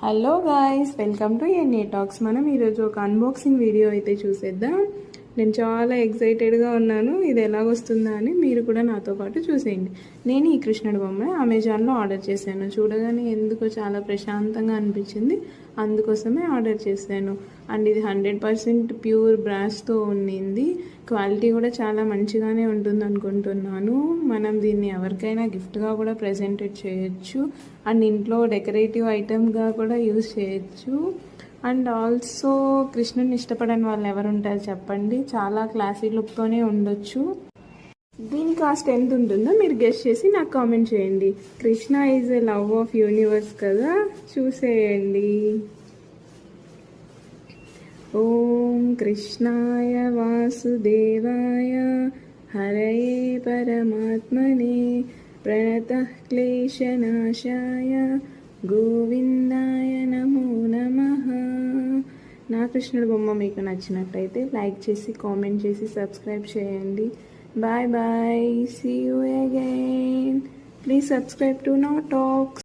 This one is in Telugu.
Hello guys, welcome to ఎన్ఏ talks. మనం ఈరోజు ఒక అన్బాక్సింగ్ వీడియో అయితే చూసేద్దాం. నేను చాలా ఎక్సైటెడ్గా ఉన్నాను. ఇది ఎలాగొస్తుందా అని మీరు కూడా నాతో పాటు చూసేయండి. నేను ఈ కృష్ణుడి బొమ్మ అమెజాన్లో ఆర్డర్ చేశాను. చూడగానే ఎందుకో చాలా ప్రశాంతంగా అనిపించింది, అందుకోసమే ఆర్డర్ చేశాను. అండ్ ఇది 100% ప్యూర్ బ్రాస్తో ఉండింది. క్వాలిటీ కూడా చాలా మంచిగానే ఉంటుంది అనుకుంటున్నాను. మనం దీన్ని ఎవరికైనా గిఫ్ట్గా కూడా ప్రజెంటేట్ చేయొచ్చు. అండ్ ఇంట్లో డెకరేటివ్ ఐటమ్గా కూడా యూజ్ చేయొచ్చు. అండ్ ఆల్సో కృష్ణుని ఇష్టపడని వాళ్ళు ఎవరు ఉంటారు చెప్పండి. చాలా క్లాసీ లుక్తోనే ఉండొచ్చు. దీని కాస్ట్ ఎంత ఉంటుందో మీరు గెస్ చేసి నాకు కామెంట్ చేయండి. Krishna is a love of universe కదా, చూసేయండి. ఓం కృష్ణాయ వాసుదేవాయ హరయే పరమాత్మనే ప్రణతః క్లేశనాశాయ గోవిందాయ నమో నమః. నా కృష్ణుడి బొమ్మ మీకు నచ్చినట్టయితే లైక్ చేసి కామెంట్ చేసి సబ్స్క్రైబ్ చేయండి. Bye bye, see you again. Please subscribe to నా టాక్స్.